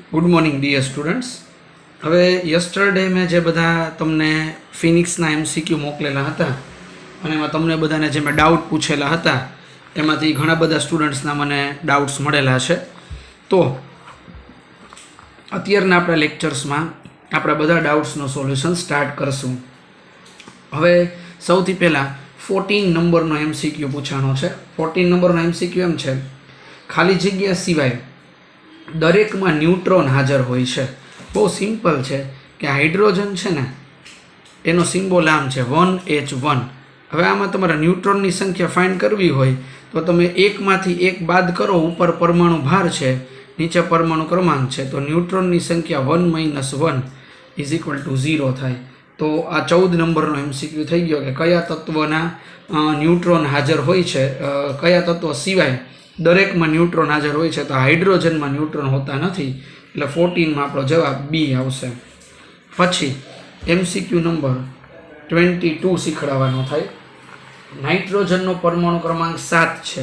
Good morning dear students. હવે yesterday મેં જે બધા તમને ફિનિક્સના MCQ મોકલેલા હતા અને એમાં તમને બધાને જે મેં ડાઉટ પૂછેલા હતા એમાંથી ઘણા બધા સ્ટુડન્ટ્સના મને ડાઉટ્સ મળેલા છે. તો અત્યારના આપણા લેક્ચર્સમાં આપણા બધા ડાઉટ્સનો સોલ્યુશન સ્ટાર્ટ કરશું. હવે સૌથી પહેલાં 14 નંબરનો MCQ પૂછાણો છે. 14 નંબરનો MCQ એમ છે, ખાલી જગ્યા સિવાય દરેકમાં ન્યુટ્રોન હાજર હોય છે. બહુ સિમ્પલ છે કે હાઇડ્રોજન છે ને એનો સિમ્બોલ આમ છે 1H1. હવે આમાં તમારે ન્યુટ્રોનની સંખ્યા ફાઇન્ડ કરવી હોય તો તમે એકમાંથી એક બાદ કરો. ઉપર પરમાણુ ભાર છે, નીચે પરમાણુ ક્રમાંક છે, તો ન્યુટ્રોનની સંખ્યા 1 - 1 = 0 થાય. તો આ 14 નંબરનો MCQ થઈ ગયો કે કયા તત્વના ન્યુટ્રોન હાજર હોય છે, કયા તત્વ સિવાય દરેકમાં ન્યુટ્રોન હાજર હોય છે. તો હાઇડ્રોજનમાં ન્યુટ્રોન હોતા નથી, એટલે 14માં આપણો જવાબ B આવશે. પછી MCQ નંબર 22 શીખવાડવાનો થાય. નાઇટ્રોજનનો પરમાણુ ક્રમાંક 7 છે.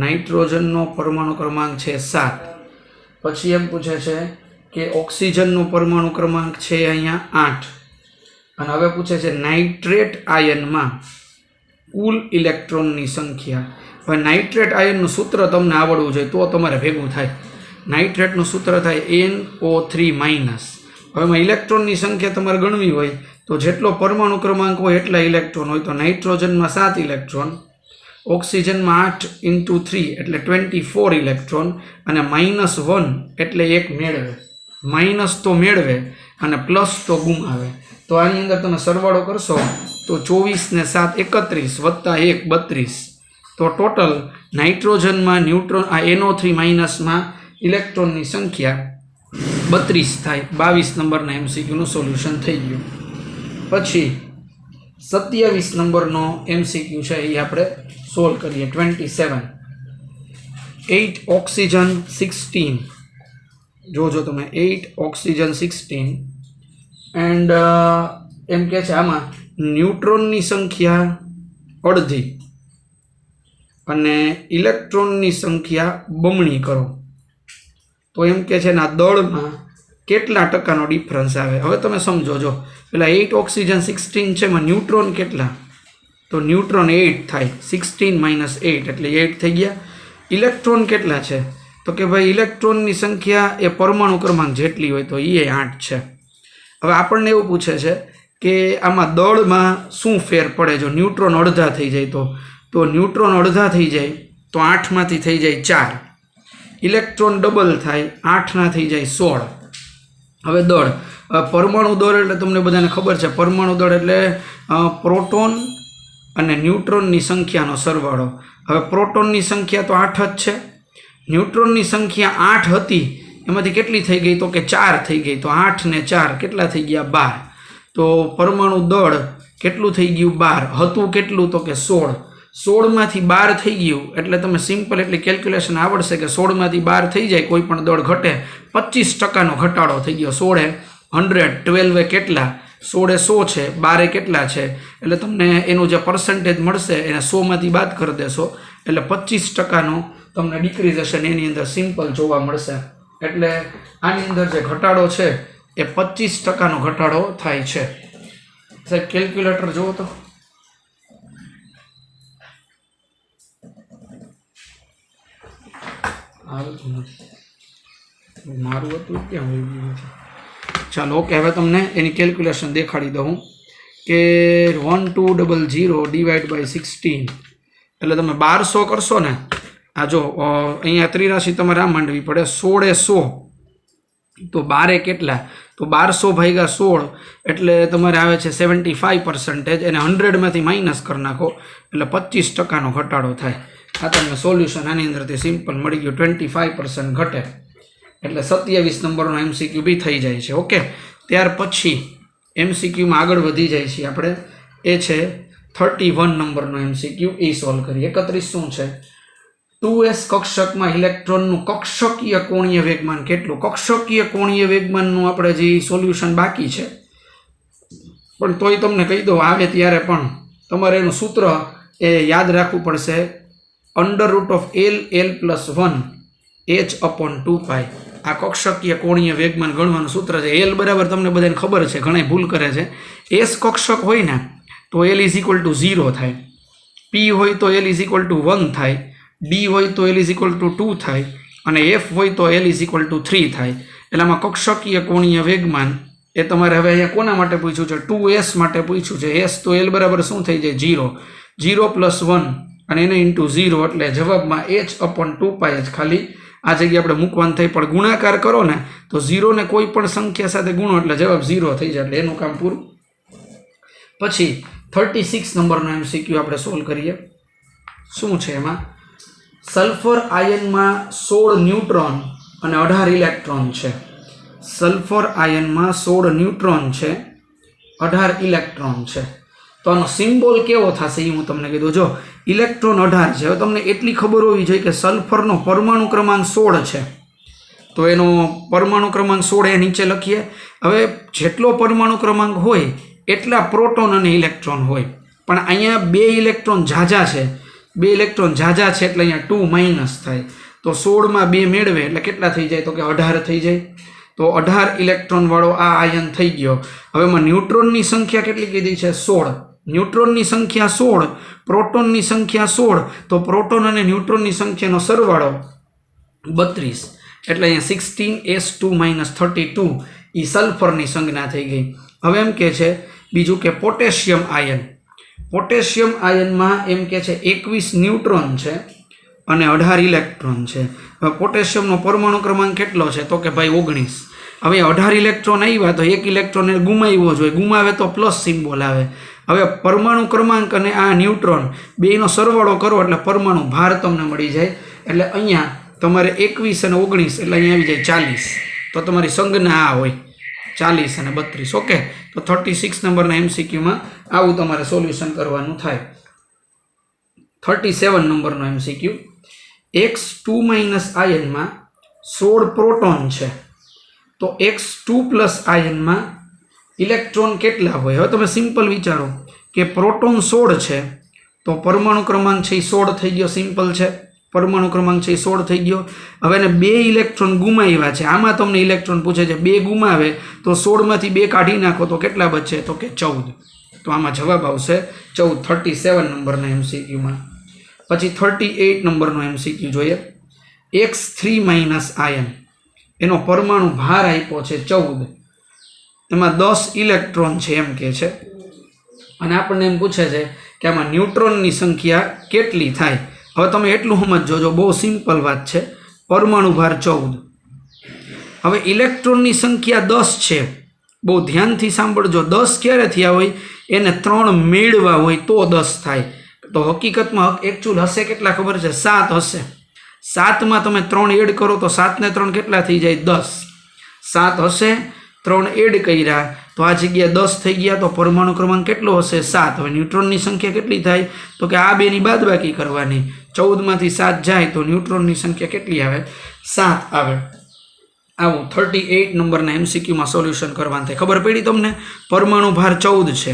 નાઇટ્રોજનનો પરમાણુ ક્રમાંક છે 7. પછી એમ પૂછે છે કે ઓક્સિજનનો પરમાણુ ક્રમાંક છે અહીંયા 8. અને હવે પૂછે છે નાઇટ્રેટ આયનમાં કુલ ઇલેક્ટ્રોનની સંખ્યા. હવે નાઇટ્રેટ આયનનું સૂત્ર તમને આવડવું જોઈએ તો તમારે ભેગું થાય. નાઇટ્રેટનું સૂત્ર થાય NO3-. હવે એમાં ઇલેક્ટ્રોનની સંખ્યા તમારે ગણવી હોય તો જેટલો પરમાણુ ક્રમાંક હોય એટલા ઇલેક્ટ્રોન હોય. તો નાઇટ્રોજનમાં 7 ઇલેક્ટ્રોન, ઓક્સિજનમાં 8 × 3 એટલે 24 ઇલેક્ટ્રોન, અને -1 એટલે 1 મેળવે. માઇનસ તો મેળવે અને પ્લસ તો ગુમાવે. તો આની અંદર તમે સરવાળો કરશો તો 24 ને 7 31 વત્તા 1 32. તો ટોટલ નાઇટ્રોજનમાં ન્યુટ્રોન આ NO3- ઇલેક્ટ્રોનની સંખ્યા 32 થાય. 22 નંબરના MCQનું સોલ્યુશન થઈ ગયું. પછી 27 નંબરનો MCQ છે એ આપણે સોલ્વ કરીએ. 27 8 ઓક્સિજન 16. જોજો તમે 8 ઓક્સિજન 16 એન્ડ એમ કે છે આમાં ન્યુટ્રોનની સંખ્યા અડધી અને ઇલેક્ટ્રોનની સંખ્યા બમણી કરો. તો એમ કે છે ના દળમાં કેટલા ટકાનો ડિફરન્સ આવે. હવે તમે સમજો, જો પેલા 8 ઓક્સિજન 16 છે એમાં ન્યુટ્રોન કેટલા, તો ન્યુટ્રોન 8 થાય. 16 - 8 એટલે 8 થઈ ગયા. ઇલેક્ટ્રોન કેટલા છે તો કે ભાઈ ઇલેક્ટ્રોનની સંખ્યા એ પરમાણુ ક્રમાંક જેટલી હોય તો એ 8 છે. હવે આપણને એવું પૂછે છે કે આમાં દળમાં શું ફેર પડે જો ન્યુટ્રોન અડધા થઈ જાય તો ન્યુટ્રોન અડધા થઈ જાય તો 8માંથી થઈ જાય 4. ઇલેક્ટ્રોન ડબલ થાય, 8ના થઈ જાય 16. હવે દળ, પરમાણુ દળ એટલે તમને બધાને ખબર છે, પરમાણુ દળ એટલે પ્રોટોન અને ન્યુટ્રોનની સંખ્યાનો સરવાળો. હવે પ્રોટોનની સંખ્યા તો 8 જ છે, ન્યુટ્રોનની સંખ્યા 8 હતી, એમાંથી કેટલી થઈ ગઈ તો કે 4 થઈ ગઈ. તો 8 ને 4 કેટલા થઈ ગયા 12. તો પરમાણુ દળ કેટલું થઈ ગયું 12. હતું કેટલું તો કે 16. 16માંથી 12 થઈ ગયું એટલે તમે સિમ્પલ એટલી કેલ્ક્યુલેશન આવડશે કે 16માંથી 12 થઈ જાય કોઈ પણ દળ ઘટે 25% ઘટાડો થઈ ગયો. 16 100, 12 કેટલા, 16 100 છે, 12 કેટલા છે, એટલે તમને એનું જે પર્સન્ટેજ મળશે એને 100માંથી બાદ કરી દેશો એટલે 25% તમને ડિક્રીઝ હશે ને એની અંદર સિમ્પલ જોવા મળશે. એટલે આની અંદર જે ઘટાડો છે એ 25% ઘટાડો થાય છે. સાહેબ કેલ્ક્યુલેટર જુઓ તો. મારું હતું ક્યાં હોય ગયું છે. ચાલો ઓકે, હવે તમને એની કેલ્ક્યુલેશન દેખાડી દઉં કે 1200 / 16 એટલે તમે 1200 કરશો ને. આ જો અહીંયા 83 તમારે આ માંડવી પડે. 16 100 તો 12 કેટલા તો 1200 / 16 એટલે તમારે આવે છે 75%. એને 100માંથી માઇનસ કરી નાખો એટલે 25%નો ઘટાડો થાય. આ તમને સોલ્યુશન આની અંદરથી સિમ્પલ મળી ગયું. 25% ઘટે એટલે 27 નંબરનો MCQ બી થઈ જાય છે. ઓકે, ત્યાર પછી MCQમાં આગળ વધી જાય છે આપણે. એ છે 31 નંબરનો MCQ, એ સોલ્વ કરીએ. 31 શું છે? 2s કક્ષકમાં ઇલેક્ટ્રોનનું કક્ષકીય કોણીય વેગમાન કેટલું. કક્ષકીય કોણીય વેગમાનનું આપણે જે સોલ્યુશન બાકી છે, પણ તોય તમને કહી દઉં આવે ત્યારે પણ તમારે એનું સૂત્ર એ યાદ રાખવું પડશે. √LL + 1 H/2π. આ કક્ષકીય કોણીય વેગમાન ગણવાનું સૂત્ર છે. એલ બરાબર તમને બધાને ખબર છે, ઘણા ભૂલ કરે છે. એસ કક્ષક હોય ને તો એલ ઇઝ ઇક્વલ ટુ 0 થાય, પી હોય તો એલ ઇઝ ઇક્વલ ટુ 1 થાય, ડી હોય તો એલ ઇઝ ઇક્વલ ટુ 2 થાય અને એફ હોય તો એલ ઇઝ ઇક્વલ ટુ 3 થાય. એટલે આમાં કક્ષકીય કોણીય વેગમાન એ તમારે હવે અહીંયા કોના માટે પૂછ્યું છે? 2s માટે પૂછ્યું છે. એસ તો એલ બરાબર શું થઈ જાય? 0. 0 + 1 અને એને ઇન્ટુ 0 એટલે જવાબમાં h/2π ખાલી આ જગ્યાએ આપણે મૂકવાનું થાય. પણ ગુણાકાર કરો ને તો 0 ને કોઈ પણ સંખ્યા સાથે ગુણો એટલે જવાબ 0 થઈ જાય, એટલે એનું કામ પૂરું. પછી 36 નંબરનો MCQ આપણે સોલ્વ કરીએ. શું છે એમાં? સલ્ફર આયનમાં 16 ન્યુટ્રોન અને 18 ઇલેક્ટ્રોન છે. સલ્ફર આયનમાં 16 ન્યુટ્રોન છે, 18 ઇલેક્ટ્રોન છે. તો આનો સિમ્બોલ કેવો થશે એ હું તમને કીધું. જો ઇલેક્ટ્રોન 18 છે, હવે તમને એટલી ખબર હોવી જોઈએ કે સલ્ફરનો પરમાણુ ક્રમાંક 16 છે, તો એનો પરમાણુ ક્રમાંક 16 એ નીચે લખીએ. હવે જેટલો પરમાણુ ક્રમાંક હોય એટલા પ્રોટોન અને ઇલેક્ટ્રોન હોય, પણ અહીંયા 2 ઇલેક્ટ્રોન ઝાઝા છે, 2 ઇલેક્ટ્રોન ઝાઝા છે એટલે અહીંયા 2 માઇનસ થાય. તો 16માં 2 મેળવે એટલે કેટલા થઈ જાય? તો કે 18 થઈ જાય. તો 18 ઇલેક્ટ્રોન વાળો આ આયન થઈ ગયો. હવે એમાં ન્યુટ્રોનની સંખ્યા કેટલી કીધી છે? 16. ન્યુટ્રોનની સંખ્યા 16, પ્રોટોનની સંખ્યા 16, તો પ્રોટોન અને ન્યુટ્રોનની સંખ્યાનો સરવાળો 32. એટલે અહીંયા 16s2 - 32 એ સલ્ફરની સંજ્ઞા થઈ ગઈ. હવે એમ કે છે બીજું કે પોટેશિયમ આયન. પોટેશિયમ આયનમાં એમ કે છે 21 ન્યુટ્રોન છે અને 18 ઇલેક્ટ્રોન છે. હવે પોટેશિયમનો પરમાણુ ક્રમાંક કેટલો છે? તો કે ભાઈ 19. હવે 18 ઇલેક્ટ્રોન આવ્યા તો એક ઇલેક્ટ્રોન એ ગુમાવ્યો જોઈએ, ગુમાવે તો પ્લસ સિમ્બોલ આવે. હવે પરમાણુ ક્રમાંક અને આ ન્યુટ્રોન બેનો સરવાળો કરો એટલે પરમાણુ ભાર તમને મળી જાય. એટલે અહીંયા તમારે 21 અને 19 એટલે અહીંયા આવી જાય 40. તો તમારી સંજ્ઞા આ હોય 40 અને 32. ઓકે, તો 36 નંબરના MCQમાં આવું તમારે સોલ્યુશન કરવાનું થાય. 37 નંબરનો MCQ. X2- આયનમાં 16 પ્રોટોન છે, તો X2+ આયનમાં ઇલેક્ટ્રોન કેટલા હોય? હવે તમે સિમ્પલ વિચારો કે પ્રોટોન 16 છે તો પરમાણુ ક્રમાંક છે એ 16 થઈ ગયો. સિમ્પલ છે, પરમાણુ ક્રમાંક છે એ 16 થઈ ગયો. હવે એને 2 ઇલેક્ટ્રોન ગુમાવ્યા છે. આમાં તમને ઇલેક્ટ્રોન પૂછે છે 2 ગુમાવે તો 16માંથી 2 કાઢી નાખો તો કેટલા બચે? તો કે 14. તો આમાં જવાબ આવશે 14. 37 નંબરના MCQમાં. પછી 38 નંબરનો MCQ જોઈએ. X3- આયન, એનો પરમાણુ ભાર આપ્યો છે 14, એમાં 10 ઇલેક્ટ્રોન છે એમ કે છે, અને આપણને એમ પૂછે છે કે આમાં ન્યુટ્રોનની સંખ્યા કેટલી થાય. હવે તમે એટલું સમજો, જો બહુ સિમ્પલ વાત છે. પરમાણુ ભાર 14, હવે ઇલેક્ટ્રોનની સંખ્યા 10 છે. બહુ ધ્યાનથી સાંભળજો, 10 ક્યારે થયા હોય? એને 3 મેળવા હોય તો 10 થાય. તો હકીકતમાં એકચ્યુઅલ હશે કેટલા ખબર છે? 7 હશે. 7માં તમે 3 એડ કરો તો 7 ને 3 કેટલા થઈ જાય? 10. 7 હશે, 3 એડ કર્યા તો આ જગ્યાએ 10 થઈ ગયા. તો પરમાણુ ક્રમાંક કેટલો હશે? 7. હવે ન્યુટ્રોનની સંખ્યા કેટલી થાય? તો કે આ બેની બાદબાકી કરવાની. 14માંથી 7 જાય તો ન્યુટ્રોનની સંખ્યા કેટલી આવે? 7 આવે. આવું 38 નંબરના MCQમાં સોલ્યુશન કરવાનું થાય. ખબર પડી તમને? પરમાણુ ભાર 14 છે,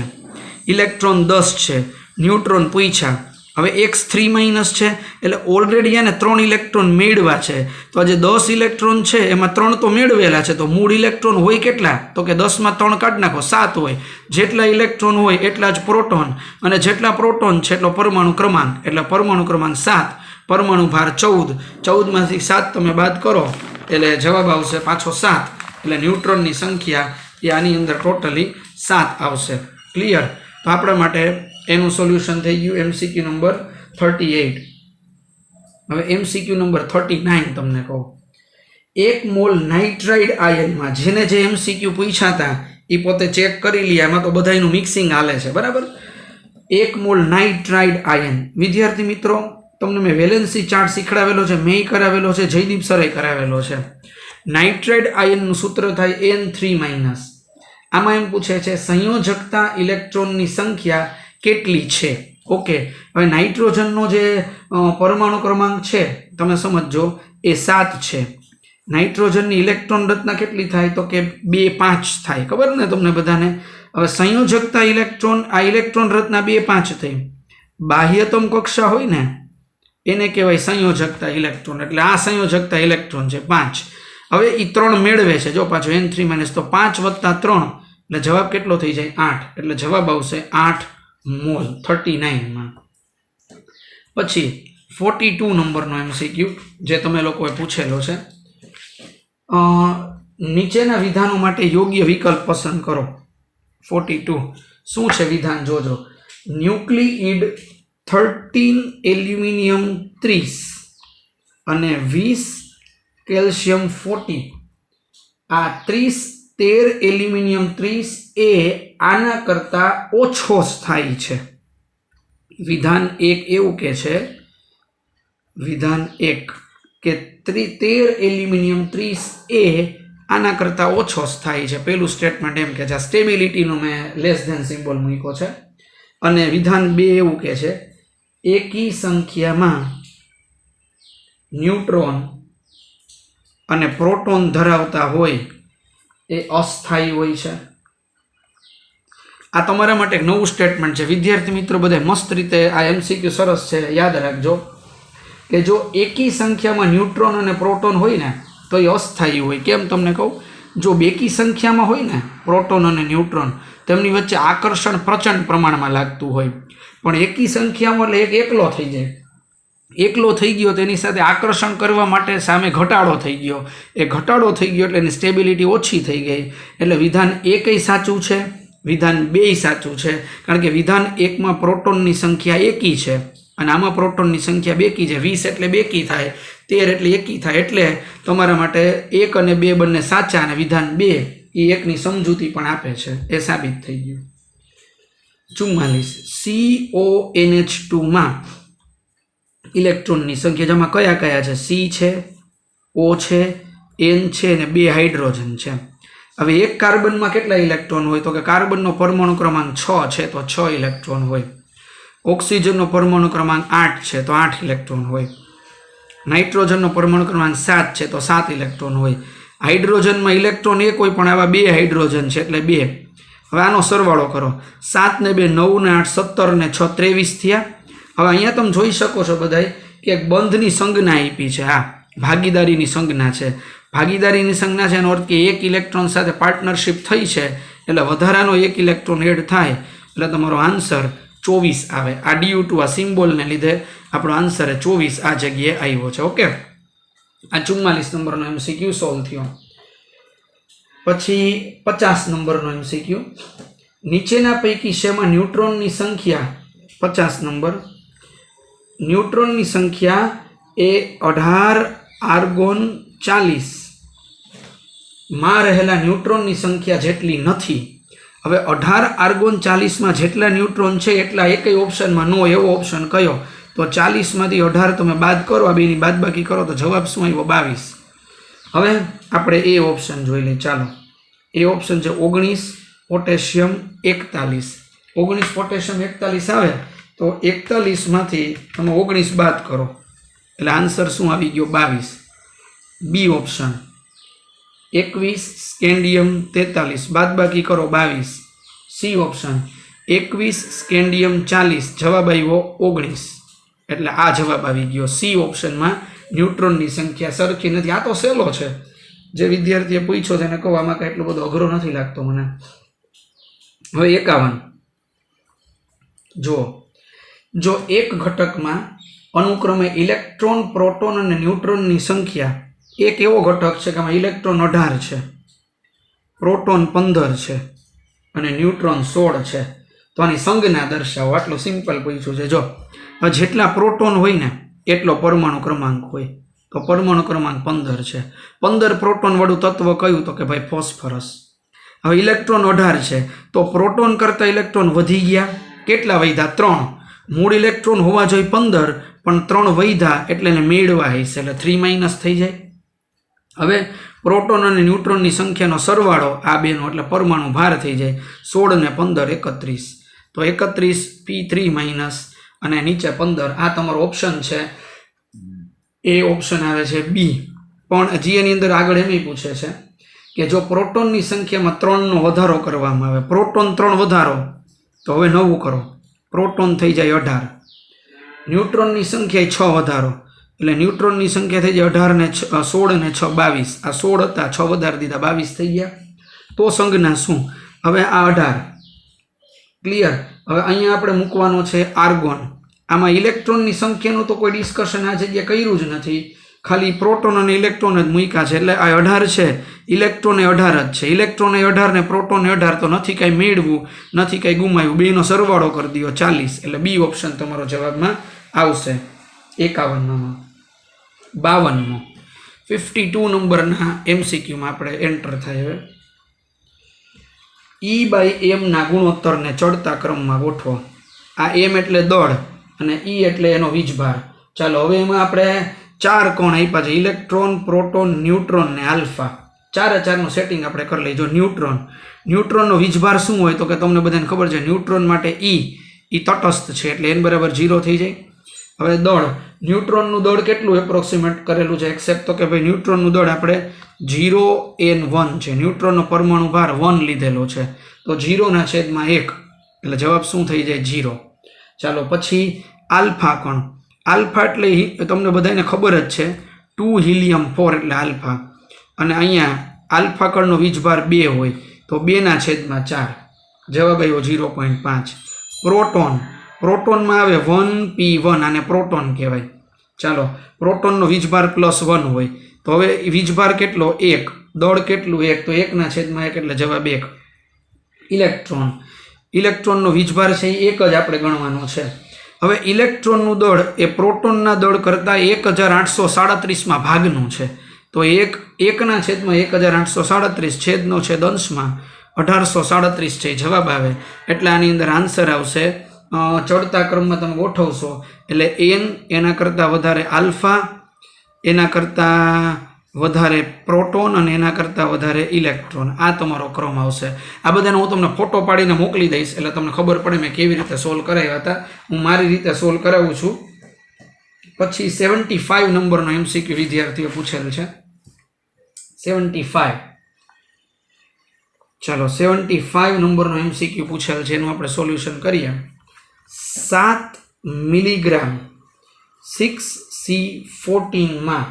ઇલેક્ટ્રોન 10 છે, ન્યુટ્રોન પૂછ્યા. હવે X3- છે એટલે ઓલરેડી એને 3 ઇલેક્ટ્રોન મેળવ્યા છે. તો આ જે 10 ઇલેક્ટ્રોન છે એમાં 3 તો મેળવેલા છે, તો મૂળ ઇલેક્ટ્રોન હોય કેટલા? તો કે 10માં 3 કાઢી નાખો, 7 હોય. જેટલા ઇલેક્ટ્રોન હોય એટલા જ પ્રોટોન, અને જેટલા પ્રોટોન છે એટલો પરમાણુ ક્રમાંક, એટલે પરમાણુ ક્રમાંક 7, પરમાણુ ભાર 14. 14માંથી 7 તમે બાદ કરો એટલે જવાબ આવશે પાછો 7. એટલે ન્યુટ્રોનની સંખ્યા એ આની અંદર ટોટલી 7 આવશે. ક્લિયર? તો આપણા માટે એનું સોલ્યુશન થઈ ગયું MCQ નંબર 38. હવે MCQ નંબર 39 તમને કહું. 1 મોલ નાઇટ્રાઇડ આયનમાં, જેને જે MCQ પૂછ્યા હતા એ પોતે ચેક કરી લે, એમાં તો બધાનું મિક્સિંગ હાલે છે, બરાબર. 1 મોલ નાઇટ્રાઇડ આયન. વિદ્યાર્થી મિત્રો, તમને મેં વેલેન્સી ચાર્ટ શીખડાવેલો છે, મેં કરાવેલો છે, જયદીપ સરે કરાવેલો છે. નાઇટ્રાઇડ આયનનું સૂત્ર થાય N3-. આમાં એમ પૂછે છે સંયોજકતા ઇલેક્ટ્રોનની સંખ્યા કેટલી છે. ઓકે, હવે નાઇટ્રોજનનો જે પરમાણુ ક્રમાંક છે તમે સમજો એ 7 છે. નાઇટ્રોજનની ઇલેક્ટ્રોન રચના કેટલી થાય? તો કે 2, 5 થાય. ખબર ને તમને બધાને? હવે સંયોજકતા ઇલેક્ટ્રોન, આ ઇલેક્ટ્રોન રચના 2, 5 થઈ. બાહ્યતમ કક્ષા હોય ને એને કહેવાય સંયોજકતા ઇલેક્ટ્રોન, એટલે આ સંયોજકતા ઇલેક્ટ્રોન છે 5. હવે એ 3 મેળવે છે, જો પાછો N3 માઇનસ, તો 5 વત્તા 3 એટલે જવાબ કેટલો થઈ જાય? 8. એટલે જવાબ આવશે 8 મોલ 39માં. પછી 42 નંબરનો MCQ જે તમે લોકોએ પૂછેલો છે. નીચેના વિધાનો માટે યોગ્ય વિકલ્પ પસંદ કરો. 42 શું છે વિધાન જોજો. ન્યુક્લિઇડ 13 એલ્યુમિનિયમ 30 અને 20 કેલ્શિયમ 40, આ 13 એલ્યુમિનિયમ 30 એ આના કરતા ઓછો સ્થાયી છે. વિધાન 1 એવું કે છે, વિધાન 1 કે 13 એલ્યુમિનિયમ 30 એ આના કરતા ઓછો સ્થાયી છે. પહેલું સ્ટેટમેન્ટ એમ કે છે. સ્ટેબિલિટીનો મેં લેસ ધેન સિમ્બોલ મૂક્યો છે. અને વિધાન 2 એવું કે છે, એકી સંખ્યામાં ન્યુટ્રોન અને પ્રોટોન ધરાવતા હોય એ અસ્થાયી હોય છે. આ તમારા માટે એક નવું સ્ટેટમેન્ટ છે. વિદ્યાર્થી મિત્રો બધા મસ્ત રીતે આ MCQ સરસ છે, યાદ રાખજો કે જો એકી સંખ્યામાં ન્યુટ્રોન અને પ્રોટોન હોય ને તો એ અસ્થાયી હોય. કેમ તમને કહું, જો બેકી સંખ્યામાં હોય ને પ્રોટોન અને ન્યુટ્રોન, તેમની વચ્ચે આકર્ષણ પ્રચંડ પ્રમાણમાં લાગતું હોય, પણ એકી સંખ્યામાં એટલે એક એકલો થઈ જાય. એકલો થઈ ગયો તેની સાથે આકર્ષણ કરવા માટે સામે ઘટાડો થઈ ગયો. એ ઘટાડો થઈ ગયો એટલે એની સ્ટેબિલિટી ઓછી થઈ ગઈ. એટલે વિધાન 1 સાચું છે, વિધાન 2 સાચું છે. કારણ કે વિધાન 1માં પ્રોટોનની સંખ્યા એકી છે અને આમાં પ્રોટોનની સંખ્યા બેકી છે. 20 એટલે બેકી થાય, 13 એટલે એકી થાય. એટલે તમારા માટે 1 અને 2 બંને સાચા, અને વિધાન 2 એ 1ની સમજૂતી પણ આપે છે. એ સાબિત થઈ ગયું. 44 CONH2માં ઇલેક્ટ્રોનની સંખ્યા જેમાં કયા કયા છે? C છે, O છે, N છે અને 2 હાઇડ્રોજન છે. હવે એક કાર્બનમાં કેટલા ઇલેક્ટ્રોન હોય? તો કે કાર્બનનો પરમાણુ ક્રમાંક 6 છે તો 6 ઇલેક્ટ્રોન હોય. ઓક્સિજનનો પરમાણુ ક્રમાંક 8 છે તો 8 ઇલેક્ટ્રોન હોય. નાઇટ્રોજનનો પરમાણુ ક્રમાંક 7 છે તો 7 ઇલેક્ટ્રોન હોય. હાઇડ્રોજનમાં ઇલેક્ટ્રોન 1 હોય પણ આવા 2 હાઇડ્રોજન છે એટલે 2. હવે આનો સરવાળો કરો. 7 ને 2 9 ને 8 17 ને 6 23 થયા. હવે અહીંયા તમે જોઈ શકો છો બધાય કે એક બંધની સંજ્ઞા આપી છે. હા, ભાગીદારીની સંજ્ઞા છે. ભાગીદારીની સંજ્ઞા છે એનો અર્થ કે એક ઇલેક્ટ્રોન સાથે પાર્ટનરશિપ થઈ છે એટલે વધારાનો એક ઇલેક્ટ્રોન એડ થાય એટલે તમારો આન્સર 24 આવે. આ DU2 આ સિમ્બોલને લીધે આપણો આન્સર 24 આ જગ્યાએ આવ્યો છે. ઓકે, આ 44 નંબરનો MCQ સોલ્વ થયો. પછી 50 નંબરનો MCQ. નીચેના પૈકી શેમાં ન્યુટ્રોનની સંખ્યા 50 નંબર, ન્યુટ્રોનની સંખ્યા એ 18 આર્ગોન 40 માં રહેલા ન્યુટ્રોનની સંખ્યા જેટલી નથી. હવે 18 આર્ગોન 40માં જેટલા ન્યુટ્રોન છે એટલા એકય ઓપ્શનમાં નો. એવો ઓપ્શન કયો? તો 40માંથી 18 તમે બાદ કરો, આ બેની બાદબાકી કરો તો જવાબ શું આવ્યો? 22. હવે આપણે એ ઓપ્શન જોઈ લઈએ. ચાલો, એ ઓપ્શન છે 19 પોટેશિયમ 41. 19 પોટેશિયમ 41 આવે તો 41માંથી તમે 19 બાદ કરો એટલે આન્સર શું આવી ગયો? 22. બી ઓપ્શન 21 સ્કેન્ડિયમ 43 બાદબાકી કરો 22. સી ઓપ્શન 21 સ્કેન્ડિયમ 40 જવાબ આવ્યો 19 એટલે આ જવાબ આવી ગયો. સી ઓપ્શનમાં ન્યુટ્રોનની સંખ્યા સરખી નથી. આ તો સહેલો છે, જે વિદ્યાર્થીએ પૂછ્યો છે એને કહો આમાં કાંઈ એટલો બધો અઘરો નથી લાગતો મને. હવે 51 જો એક ઘટકમાં અનુક્રમે ઇલેક્ટ્રોન, પ્રોટોન અને ન્યુટ્રોનની સંખ્યા, એક એવો ઘટક છે કે આમાં ઇલેક્ટ્રોન 18 છે, પ્રોટોન 15 છે અને ન્યુટ્રોન 16 છે, તો આની સંજ્ઞા દર્શાવો. આટલું સિમ્પલ પૂછ્યું છે. જો જેટલા પ્રોટોન હોય ને એટલો પરમાણુ ક્રમાંક હોય, તો પરમાણુ ક્રમાંક 15 છે. 15 પ્રોટોન વાળું તત્વ કયું? તો કે ભાઈ ફોસ્ફરસ. હવે ઇલેક્ટ્રોન 18 છે તો પ્રોટોન કરતાં ઇલેક્ટ્રોન વધી ગયા. કેટલા વધ્યા? 3. મૂળ ઇલેક્ટ્રોન હોવા જોઈએ 15 પણ 3 વધ્યા એટલે એને મેળવા હશે એટલે 3 માઇનસ થઈ જાય. હવે પ્રોટોન અને ન્યુટ્રોનની સંખ્યાનો સરવાળો આ બેનો એટલે પરમાણુ ભાર થઈ જાય. 16 ને 15 31, તો 31 P3 માઇનસ અને નીચે 15. આ તમારો ઓપ્શન છે, એ ઓપ્શન આવે છે બી. પણ હજી એની અંદર આગળ એમ પૂછે છે કે જો પ્રોટોનની સંખ્યામાં 3નો વધારો કરવામાં આવે, પ્રોટોન 3 વધારો તો હવે 9 કરો, પ્રોટોન થઈ જાય 18. ન્યુટ્રોનની સંખ્યા 6 વધારો એટલે ન્યુટ્રોનની સંખ્યા થઈ જાય 18 ને 16 ને 6 22. આ 16 હતા, 6 વધારી દીધા, 22 થઈ ગયા. તો સંજ્ઞા શું? હવે આ 18 ક્લિયર. હવે અહીંયા આપણે મૂકવાનો છે આર્ગોન. આમાં ઇલેક્ટ્રોનની સંખ્યાનું તો કોઈ ડિસ્કશન આ જગ્યાએ કર્યું જ નથી, ખાલી પ્રોટોન અને ઇલેક્ટ્રોન જ મૂક્યા છે. એટલે આ 18 છે, ઇલેક્ટ્રોન એ 18 જ છે. ઇલેક્ટ્રોન એ 18 ને પ્રોટોન એ 18, તો નથી કાંઈ મેળવું, નથી કાંઈ ગુમાવ્યું. બેનો સરવાળો કરી દો 40. એટલે બી ઓપ્શન તમારો જવાબમાં આવશે. 51માં 52મો 52 નંબરના એમસીક્યુમાં આપણે એન્ટર થાય. હવે E બાય એમ ના ગુણોત્તરને ચડતા ક્રમમાં ગોઠવો. આ એમ એટલે દળ અને E એટલે એનો વીજભાર. ચાલો હવે એમાં આપણે 4 કોણ આપ્યા છે, ઇલેક્ટ્રોન, પ્રોટોન, ન્યુટ્રોન ને આલ્ફા. 4 સેટિંગ આપણે કરી લઈએ. જો ન્યુટ્રોનનો વીજભાર શું હોય તો કે તમને બધાને ખબર છે, ન્યુટ્રોન માટે E તટસ્થ છે એટલે n બરાબર 0 થઈ જાય. હવે દળ, ન્યુટ્રોનનું દળ કેટલું એપ્રોક્સિમેટ કરેલું છે એક્સેપ્ટ, તો કે ભાઈ ન્યુટ્રોનનું દળ આપણે 0n1 છે. ન્યુટ્રોનનો પરમાણુ ભાર 1 લીધેલો છે, તો 0/1 એટલે જવાબ શું થઈ જાય? 0. ચાલો પછી આલ્ફા કણ. આલ્ફા એટલે તમને બધાને ખબર જ છે, 2 હિલિયમ 4 એટલે આલ્ફા. અને અહીંયા આલ્ફા કણનો વીજભાર 2 હોય તો 2/4. જવાબ આવ્યો 0.5. પ્રોટોન, પ્રોટોનમાં આવે 1p1, આને પ્રોટોન કહેવાય. ચાલો પ્રોટોનનો વીજભાર +1 હોય તો હવે વીજભાર કેટલો? 1. દળ કેટલું? 1, તો 1/1 એટલે જવાબ 1. ઇલેક્ટ્રોન, ઇલેક્ટ્રોનનો વીજભાર છે એ 1 જ આપણે ગણવાનો છે. હવે ઇલેક્ટ્રોનનું દળ એ પ્રોટોનના દળ કરતાં 1837માં ભાગનું છે, તો 1/1837 છેદનો છેદ અંશમાં 1837 છે જવાબ આવે. એટલે આની અંદર આન્સર આવશે, ચડતા ક્રમમાં તમે ગોઠવશો એટલે n એના કરતાં વધારે આલ્ફા, એના કરતાં વધારે પ્રોટોન અને એના કરતાં વધારે ઇલેક્ટ્રોન. આ તમારો ક્રમ આવશે. આ બધાનો હું તમને ફોટો પાડીને મોકલી દઈશ એટલે તમને ખબર પડે મેં કેવી રીતે સોલ્વ કરાવ્યા હતા. હું મારી રીતે સોલ્વ કરાવું છું. પછી 75 નંબરનો એમસીક્યુ વિદ્યાર્થીઓ પૂછેલ છે. 75, ચાલો 75 નંબરનો એમસીક્યુ પૂછેલ છે, એનું આપણે સોલ્યુશન કરીએ. 7 મિલીગ્રામ 6C14માં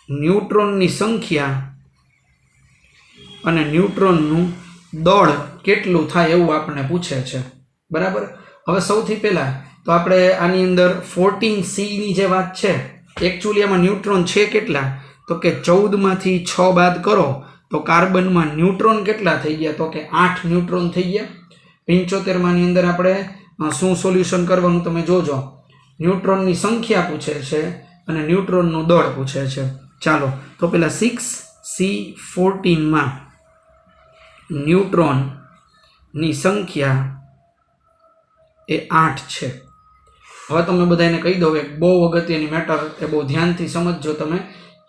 ન્યુટ્રોનની સંખ્યા અને ન્યુટ્રોનનું દળ કેટલું થાય એવું આપણને પૂછે છે, બરાબર. હવે સૌથી પહેલાં તો આપણે આની અંદર 14C ની જે વાત છે, એકચ્યુઅલી આમાં ન્યુટ્રોન છે કેટલા, તો કે 14માંથી 6 બાદ કરો તો કાર્બનમાં ન્યુટ્રોન કેટલા થઈ ગયા, તો કે 8 ન્યુટ્રોન થઈ ગયા. 75માની અંદર આપણે શું સોલ્યુશન કરવાનું તમે જોજો. ન્યુટ્રોનની સંખ્યા પૂછે છે અને ન્યુટ્રોનનું દળ પૂછે છે. ચાલો તો પેલા 6C14માં ન્યુટ્રોનની સંખ્યા એ 8 છે. હવે તમને બધાને કહી દઉં એક બહુ અગત્યની મેટર, એ બહુ ધ્યાનથી સમજજો તમે,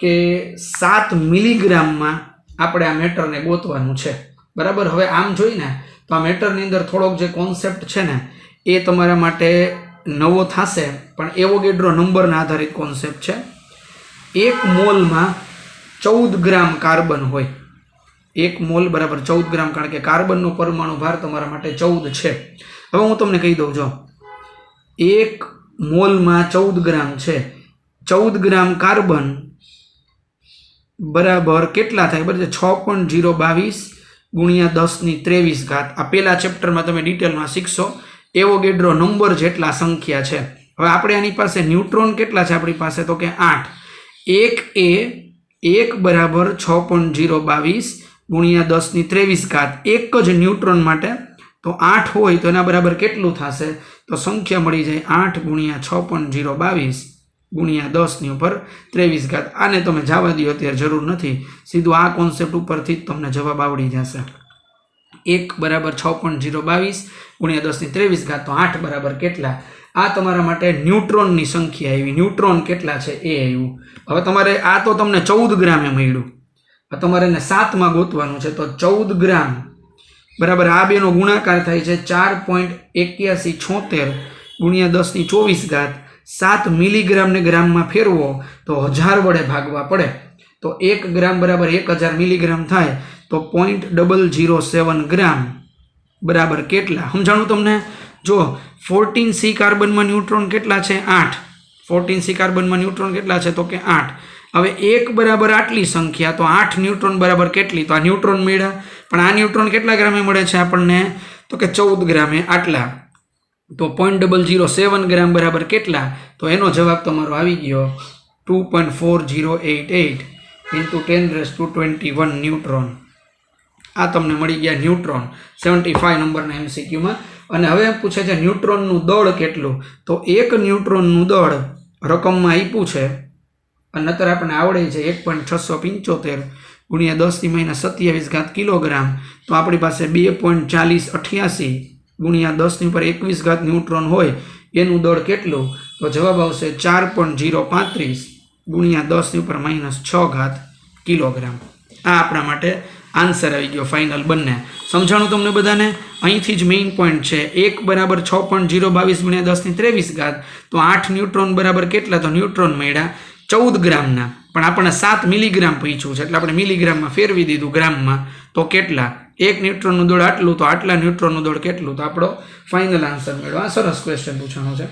કે 7 મિલીગ્રામમાં આપણે આ મેટરને ગોતવાનું છે, બરાબર. હવે આમ જોઈને તો આ મેટરની અંદર થોડોક જે કોન્સેપ્ટ છે ને એ તમારા માટે નવો થશે, પણ એવોગેડ્રો નંબરના આધારિત કોન્સેપ્ટ છે. 1 મોલમાં 14 ગ્રામ કાર્બન હોય. 1 મોલ બરાબર 14 ગ્રામ, કારણ કે કાર્બનનો પરમાણુ ભાર તમારા માટે 14 છે. હવે હું તમને કહી દઉં, જો 1 મોલમાં 14 ગ્રામ છે, 14 ગ્રામ કાર્બન બરાબર કેટલા થાય? બરાબર 6.022 ગુણ્યા 10⁻23. આ પહેલા ચેપ્ટરમાં તમે ડિટેલમાં શીખશો. એવોગેડ્રો નંબર જેટલા સંખ્યા છે. હવે આપણે આની પાસે ન્યુટ્રોન કેટલા છે આપણી પાસે, તો કે 8. 1 બરાબર 6.022 ગુણ્યા 10⁻23. એક જ ન્યુટ્રોન માટે તો 8 હોય તો એના બરાબર કેટલું થશે, તો સંખ્યા મળી જાય 8 ગુણ્યા 6.022 ગુણ્યા 10⁻23. આને તમે જવા દો, અત્યારે જરૂર નથી, સીધું આ કોન્સેપ્ટ ઉપરથી જ તમને જવાબ આવડી જશે. 1 બરાબર 6.022 ગુણ્યા 10⁻23, તો 8 બરાબર કેટલા? આ તમારા માટે ન્યુટ્રોનની સંખ્યા આવી. ન્યુટ્રોન કેટલા છે એ આવ્યું. હવે તમારે આ તો તમને 14 ગ્રામે મળ્યું, તમારે એને 7માં ગોતવાનું છે, તો 14 ગ્રામ બરાબર આ બેનો ગુણાકાર થાય છે 4.8176 ગુણ્યા 10⁻24. 7 મિલીગ્રામને ગ્રામમાં ફેરવો તો 1000 વડે ભાગવા પડે, તો 1 ગ્રામ બરાબર 1000 મિલીગ્રામ થાય, તો 0.007 ગ્રામ બરાબર કેટલા? સમજાણું તમને? જો 14C કાર્બનમાં ન્યુટ્રોન કેટલા છે? 8. 14C કાર્બનમાં ન્યુટ્રોન કેટલા છે તો કે 8. હવે 1 બરાબર આટલી સંખ્યા તો 8 ન્યુટ્રોન બરાબર કેટલી? તો આ ન્યુટ્રોન મળ્યા, પણ આ ન્યુટ્રોન કેટલા ગ્રામે મળે છે આપણને તો કે 14 ગ્રામે આટલા. તો 0.007 ગ્રામ બરાબર કેટલા? તો એનો જવાબ તમારો આવી ગયો 2.4088 ઇન્ટુ 10⁻21 ન્યુટ્રોન. આ તમને મળી ગયા ન્યુટ્રોન 75 નંબરના MCQમાં. અને હવે પૂછે છે ન્યુટ્રોનનું દળ કેટલું? તો એક ન્યુટ્રોનનું દળ રકમમાં આપ્યું છે અને નતર આપણને આવડે છે 1.675 ગુણ્યા 10⁻27 કિલોગ્રામ. તો આપણી પાસે 2.4088 ગુણ્યા 10⁻21 ન્યુટ્રોન હોય એનું દળ કેટલું? તો જવાબ આવશે 4.035 ગુણ્યા 10⁻6 કિલોગ્રામ. આ આપણા માટે આન્સર આવી ગયો ફાઇનલ બંને. સમજાણું તમને બધાને? અહીંથી જ મેઇન પોઈન્ટ છે 1 બરાબર 6.022 ગુણ્યા 10⁻23. તો 8 ન્યુટ્રોન બરાબર કેટલા? તો ન્યુટ્રોન મળ્યા 14 ગ્રામના, પણ આપણને 7 મિલીગ્રામ પૂછ્યું છે એટલે આપણે મિલીગ્રામમાં ફેરવી દીધું ગ્રામમાં. તો કેટલા? 1 ન્યુટ્રોનનું દળ આટલું, તો આટલા ન્યુટ્રોનનું દળ કેટલું? તો આપણો ફાઇનલ આન્સર મેળવો. આ સરસ ક્વેશ્ચન પૂછવાનો છે.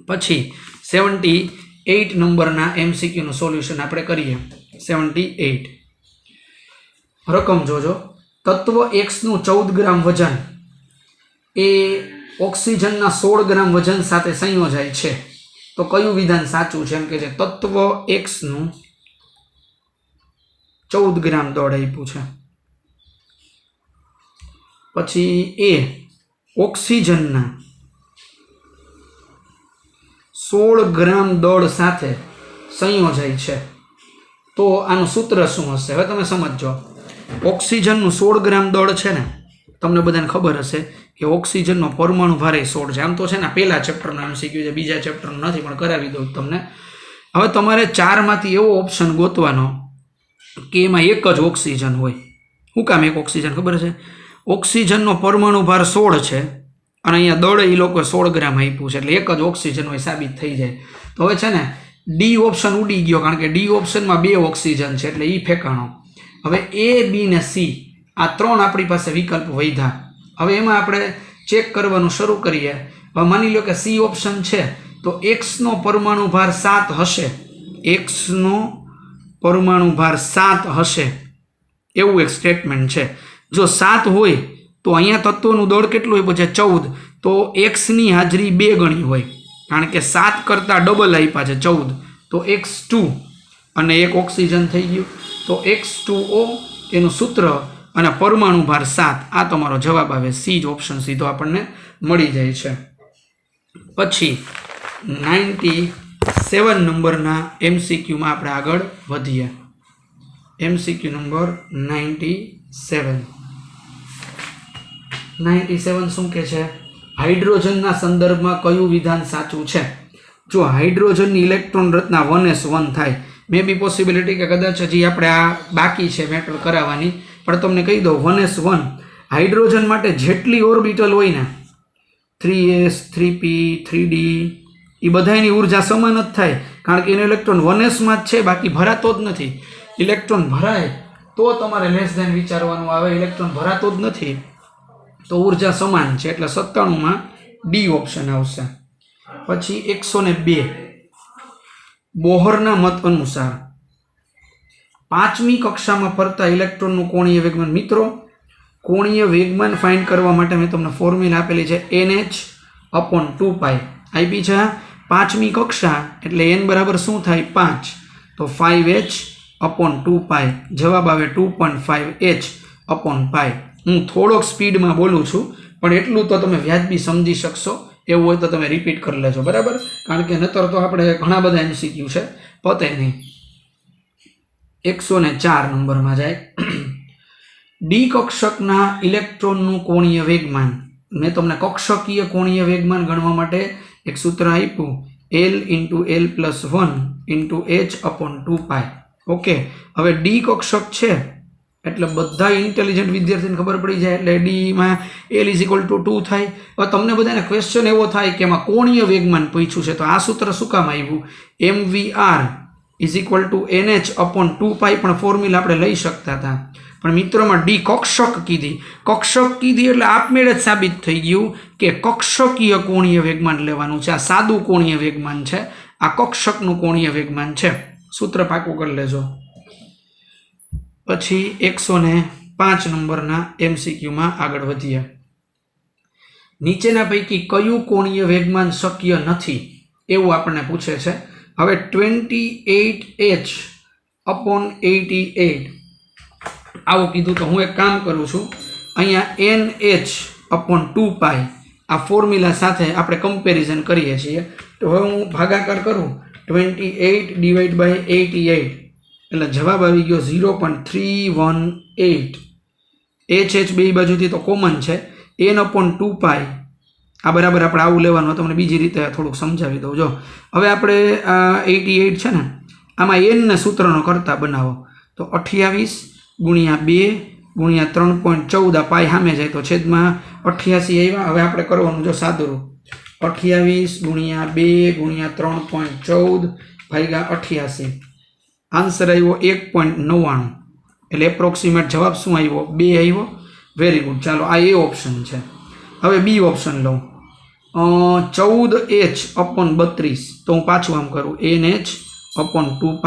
પછી 78 નંબરના MCQનું સોલ્યુશન આપણે કરીએ. 78 રકમ જોજો. તત્વ Xનું 14 ગ્રામ વજન એ ઓક્સિજનના 16 ગ્રામ વજન સાથે સંયોજાય છે. તો કયું વિધાન સાચું છે? એમ કે છે તત્વ Xનું 14 ગ્રામ દળ આપ્યું છે. પછી એ ઓક્સિજનના 16 ગ્રામ દળ સાથે સંયોજાય છે. તો આનું સૂત્ર શું હશે? હવે તમે સમજો. ઓક્સિજનનું 16 ગ્રામ દળ છે ને, તમને બધાને ખબર હશે કે ઓક્સિજનનો પરમાણુ ભારે 16 છે. આમ તો છે ને પહેલા ચેપ્ટરનો MCQ છે, બીજા ચેપ્ટરનો નથી, પણ કરાવી દઉં તમને. હવે તમારે 4માંથી એવો ઓપ્શન ગોતવાનો કે એમાં એક જ ઓક્સિજન હોય. શું કામ એક ઓક્સિજન ખબર છે? ઓક્સિજનનો પરમાણુ ભાર 16 છે અને અહીંયા દળ એ લોકોએ 16 ગ્રામ આપ્યું છે, એટલે એક જ ઓક્સિજન હોય સાબિત થઈ જાય. તો હવે છે ને ડી ઓપ્શન ઉડી ગયો, કારણ કે ડી ઓપ્શનમાં 2 ઓક્સિજન છે એટલે એ ફેંકાણો. હવે A, B ને C આ 3 આપણી પાસે વિકલ્પ વધ્યા. હવે એમાં આપણે ચેક કરવાનું શરૂ કરીએ. હવે માની લો કે C ઓપ્શન છે તો Xનો પરમાણુ ભાર 7 હશે. Xનો પરમાણુ ભાર 7 હશે એવું એક સ્ટેટમેન્ટ છે. જો 7 હોય તો અહીંયા તત્વનું દળ કેટલું હોય? પછી 14. તો Xની હાજરી 2 ગણી હોય, કારણ કે 7 કરતાં ડબલ આપ્યા છે 14. તો X2 અને એક ઓક્સિજન થઈ ગયું. તો X2O એનું સૂત્ર અને પરમાણુ ભાર 7. આ તમારો જવાબ આવે. સી જ ઓપ્શન સીધો આપણને મળી જાય છે. પછી 97 નંબરના MCQમાં આપણે આગળ વધીએ. MCQ નંબર 97 શું કે છે? હાઇડ્રોજનના સંદર્ભમાં કયું વિધાન સાચું છે? જો હાઇડ્રોજનની ઇલેક્ટ્રોન રચના 1s1 થાય, મે બી પોસિબિલિટી કે કદાચ હજી આપણે આ બાકી છે મેટર કરાવવાની, પણ તમને કહી દઉં 1s1 હાઇડ્રોજન માટે જેટલી ઓર્બિટલ હોય ને 3s 3p 3d એ બધાની ઉર્જા સમાન જ થાય, કારણ કે એનો ઇલેક્ટ્રોન 1sમાં જ છે, બાકી ભરાતો જ નથી. ઇલેક્ટ્રોન ભરાય તો તમારે લેસ ધેન વિચારવાનું આવે, ઇલેક્ટ્રોન ભરાતો જ નથી તો ઉર્જા સમાન છે, એટલે 97માં ડી ઓપ્શન આવશે. પછી 102 બોહરના મત અનુસાર 5મી કક્ષામાં ફરતા ઇલેક્ટ્રોનનું કોણીય વેગમાન. મિત્રો કોણીય વેગમાન ફાઇન્ડ કરવા માટે મેં તમને ફોર્મ્યુલા આપેલી છે NH/2π આપી છે. 5મી કક્ષા એટલે n બરાબર શું થાય? 5. તો 5h/2π જવાબ આવે 2.5h/π. હું થોડોક સ્પીડમાં બોલું છું, પણ એટલું તો તમે વ્યાજબી સમજી શકશો. એવું હોય તો તમે રિપીટ કરી લેજો, બરાબર? કારણ કે નતર તો આપણે ઘણા બધા MCQ છે, પતે નહીં. 104 નંબરમાં જાય. ડી કક્ષકના ઇલેક્ટ્રોનનું કોણીય વેગમાન. મેં તમને કક્ષકીય કોણીય વેગમાન ગણવા માટે એક સૂત્ર આપ્યું, L × L + 1 × h/2π. ઓકે, હવે ડી કક્ષક છે એટલે બધા ઇન્ટેલિજન્ટ વિદ્યાર્થીને ખબર પડી જાય, એટલે ડીમાં L = 2 થાય. હવે તમને બધાને ક્વેશ્ચન એવો થાય કે એમાં કોણીય વેગમાન પૂછ્યું છે, તો આ સૂત્ર શું કામ આવ્યું? mvr = nh/2π પણ ફોર્મ્યુલા આપણે લઈ શકતા હતા, પણ મિત્રોમાં ડી કક્ષક કીધી. કક્ષક કીધી એટલે આપમેળે જ સાબિત થઈ ગયું કે કક્ષકીય કોણીય વેગમાન લેવાનું છે. આ સાદું કોણીય વેગમાન છે, આ કક્ષકનું કોણીય વેગમાન છે. સૂત્ર પાકું કરી લેજો. પછી 105 નંબરના MCQમાં આગળ વધીએ. નીચેના પૈકી કયું કોણીય વેગમાન શક્ય નથી એવું આપણને પૂછે છે. હવે 28h/88 આવું કીધું તો હું એક કામ કરું છું. અહીંયા NH/2π આ ફોર્મ્યુલા સાથે આપણે કમ્પેરિઝન કરીએ છીએ. તો હવે હું ભાગાકાર કરું 28/88 એટલે જવાબ આવી ગયો 0.318. HH બે બાજુથી તો કોમન છે. N/2π આ બરાબર આપણે આવું લેવાનું. તમને બીજી રીતે થોડુંક સમજાવી દઉં. જો હવે આપણે 88 છે ને આમાં n ને સૂત્રનો કરતા બનાવો તો 28 ગુણ્યા 2 ગુણ્યા 3.14 આ પાય સામે જાય તો છેદમાં 88 આવ્યા. હવે આપણે કરવાનું જો સાદુરૂપ 28 ગુણ્યા 2 ગુણ્યા 3.14 ભાગ્યા 88 આન્સર આવ્યો 1.99 એટલે એપ્રોક્સિમેટ જવાબ શું આવ્યો 2 આવ્યો. Very good. ચાલો આ એ ઓપ્શન છે. હવે બી ઓપ્શન લઉં 14h/32 તો હું પાછું આમ કરું NH/2π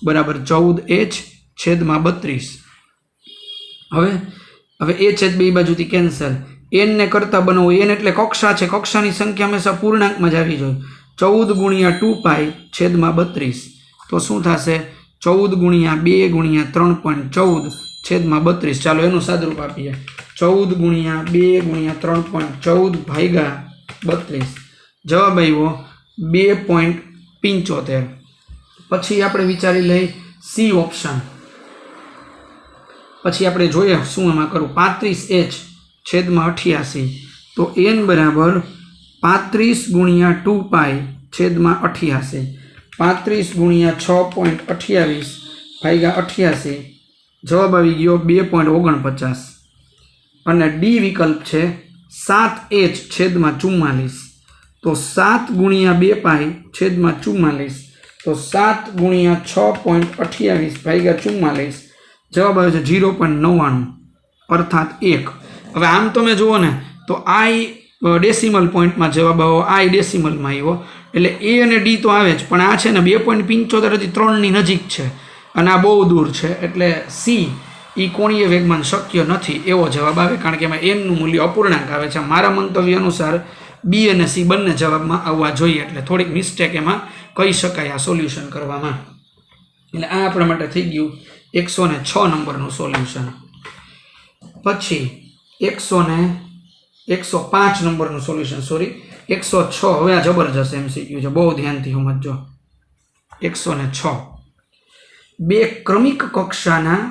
બરાબર 14h/32. હવે h બે બાજુથી કેન્સલ. n ને કરતા બનાવો. n એટલે કક્ષા છે. કક્ષાની સંખ્યા હંમેશા પૂર્ણાંકમાં જ આવી જોઈએ. 14 ગુણ્યા 2π/32 તો શું થશે 14 ગુણ્યા 2 ગુણ્યા 3.14/32. ચાલો એનું સાદરૂપ આપીએ 14 ગુણ્યા 2 ગુણ્યા 3.14 ભાગ્યા 32. જવાબ આવ્યો 2.75. પછી આપણે વિચારી લઈ સી ઓપ્શન. પછી આપણે જોઈએ શું એમાં કરું 35h/88 તો n બરાબર 35 ગુણ્યા 2π/88 35 ગુણ્યા 6.28 ભાગ્યા 88. જવાબ આવી ગયો 2.49. અને ડી વિકલ્પ છે 7h/44 તો 7 ગુણ્યા 2π/44 તો 7 ગુણ્યા 6.28 ભાગ્યા 44. જવાબ આવે છે 0.99 અર્થાત 1. હવે આમ તમે જુઓ ને તો આઈ ડેસિમલ પોઈન્ટમાં જવાબ આવ્યો, આઈ ડેસિમલમાં આવ્યો એટલે એ અને ડી તો આવે જ, પણ આ છે ને 2.75 હજી 3ની નજીક છે અને આ બહુ દૂર છે એટલે સી એ કોણીય વેગમાન શક્ય નથી એવો જવાબ આવે, કારણ કે એમાં એનનું મૂલ્ય અપૂર્ણાંક આવે છે. મારા મંતવ્ય અનુસાર બી અને સી બંને જવાબમાં આવવા જોઈએ, એટલે થોડીક મિસ્ટેક એમાં કહી શકાય આ સોલ્યુશન કરવામાં. એટલે આ આપણા માટે થઈ ગયું 106 નંબરનું સોલ્યુશન. પછી 105 નંબરનું સોલ્યુશન, 106. હવે આ જબરજસ્ત MCQ છે, બહુ ધ્યાનથી સમજજો. 106 બે ક્રમિક કક્ષાના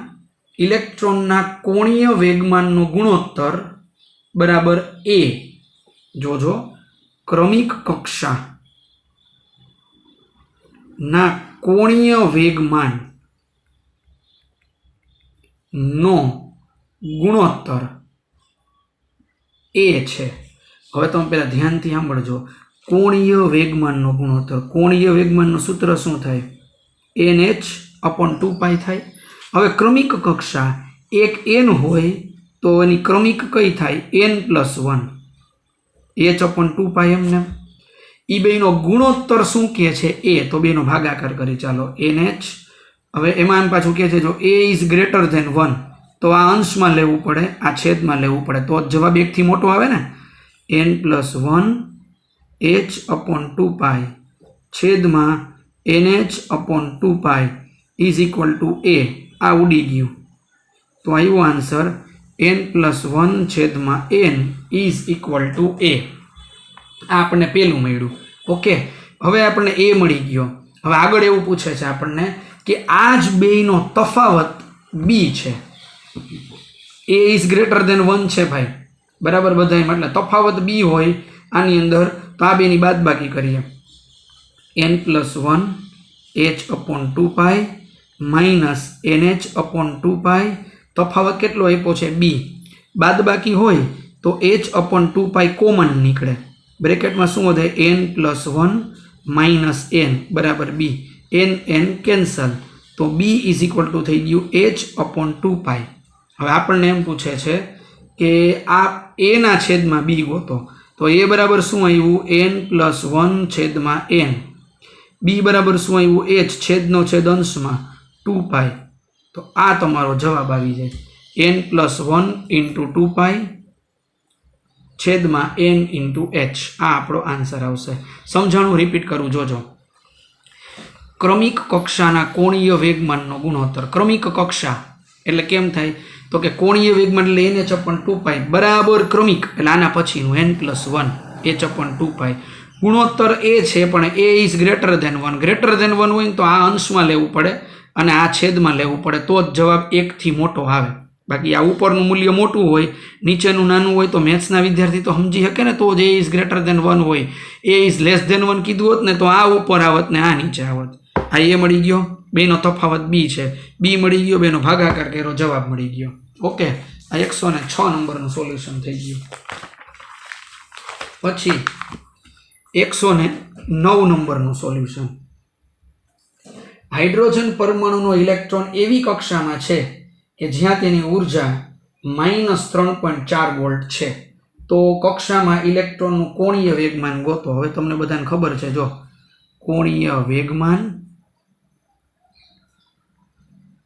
ઇલેક્ટ્રોનના કોણીય વેગમાનનો ગુણોત્તર બરાબર એ. જોજો, ક્રમિક કક્ષા ના કોણીય વેગમાન નો ગુણોત્તર એ છે. હવે તમે પહેલા ધ્યાનથી સાંભળજો. કોણીય વેગમાનનો ગુણોત્તર, કોણીય વેગમાનનું સૂત્ર શું થાય? NH/2π થાય. હવે ક્રમિક કક્ષા એક n હોય તો એની ક્રમિક કઈ થાય? n+1 h/2π. એમને એ બેનો ગુણોત્તર શું કહે છે? એ. તો બેનો ભાગાકાર કરી ચાલો NH. હવે એમાં એમ પાછું કહે છે જો a ઇઝ ગ્રેટર ધેન 1 તો આ અંશમાં લેવું પડે, આ છેદમાં લેવું પડે, તો જવાબ 1 થી મોટો આવે ને. n+1 h/2π છેદમાં NH/2π is equal to a. આ ઉડી ગયું તો આવ્યો આન્સર n+1 છેદમાં n is equal to a. આ આપણને પેલું મળ્યું. ઓકે, હવે આપણને એ મળી ગયો. હવે આગળ એવું પૂછે છે આપણને કે આ જ બેયનો તફાવત બી છે. a ઇઝ ગ્રેટર ધેન 1 છે ભાઈ, બરાબર બધાય, એટલે તફાવત બી હોય આની અંદર તો આ બેની બાદબાકી કરીએ. n+1 h/2π માઇનસ NH/2π તફાવત કેટલો આપ્યો છે? બી. બાદબાકી હોય તો h/2π કોમન નીકળે, બ્રેકેટમાં શું વધે? n+1 માઇનસ n બરાબર બી. n કેન્સલ તો બી ઇઝ ઇક્વલ ટુ થઈ ગયું h/2π. હવે આપણને એમ પૂછે છે કે આ a ના છેદમાં બી ગોતો, તો એ બરાબર શું આવ્યું? n+1 છેદમાં n. બી બરાબર શું આવ્યું? એચ છેદનો છેદ અંશમાં 2π. તો આ તમારો જવાબ આવી જાય n+1 × 2π છેદમાં n × h. આ આપણો આન્સર આવશે. સમજાણું રિપીટ કરું, જોજો. ક્રમિક કક્ષાના કોણીય વેગમાનનો ગુણોત્તર. ક્રમિક કક્ષા એટલે કેમ થાય? તો કે કોણીય વેગમાન એટલે n/2π બરાબર ક્રમિક એટલે આના પછીનું n+1 h/2π. ગુણોત્તર એ છે પણ a is greater than 1. Greater than 1 હોય ને તો આ અંશમાં લેવું પડે અને આ છેદમાં લેવું પડે, તો જ જવાબ 1 થી મોટો આવે. બાકી આ ઉપરનું મૂલ્ય મોટું હોય, નીચેનું નાનું હોય તો મેથ્સના વિદ્યાર્થી તો સમજી શકે ને, તો જ a ઇઝ ગ્રેટર ધેન 1 હોય. a ઇઝ લેસ ધેન 1 કીધું હોત ને તો આ ઉપર આવત ને આ નીચે આવત. આ a મળી ગયો, બેનો તફાવત b છે, b મળી ગયો, બેનો ભાગાકાર કર્યો, જવાબ મળી ગયો. ઓકે, આ 106 નંબરનું સોલ્યુશન થઈ ગયું. પછી 109 નંબરનું સોલ્યુશન. હાઇડ્રોજન પરમાણુનો ઇલેક્ટ્રોન એવી કક્ષામાં છે કે જ્યાં તેની ઉર્જા -3.4 વોલ્ટ છે. તો કક્ષામાં ઇલેક્ટ્રોનનું કોણીય વેગમાન ગોતો. હવે તમને બધાને ખબર છે, જો કોણીય વેગમાન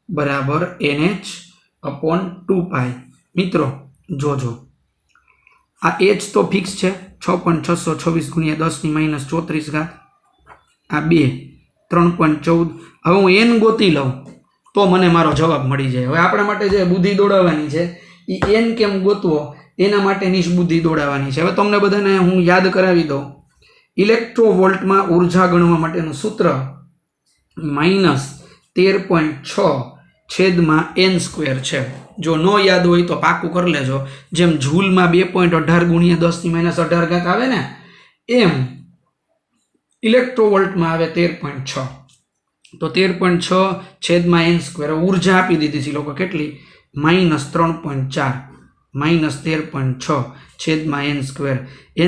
બરાબર nh/2π. મિત્રો જોજો, આ h તો ફિક્સ છે 6.624 × 10⁻34. આ 2 3.14. હવે હું n ગોતી લઉં તો મને મારો જવાબ મળી જાય. હવે આપણા માટે જે બુદ્ધિ દોડાવવાની છે એ n કેમ ગોતવો એના માટેની જ બુદ્ધિ દોડાવવાની છે. હવે તમને બધાને હું યાદ કરાવી દઉં. ઇલેક્ટ્રોવોલ્ટમાં ઉર્જા ગણવા માટેનું સૂત્ર -13.6 છેદમાં n² છે. જો ન યાદ હોય તો પાકું કરી લેજો. જેમ જૂલમાં 2.18 × 10⁻18 આવે ને, એમ ઇલેક્ટ્રોવોલ્ટમાં આવે 13.6. તો 13.6 છેદમાં n². ઉર્જા આપી દીધી છે લોકો કેટલી? -3.4 -13.6 છેદમાં n².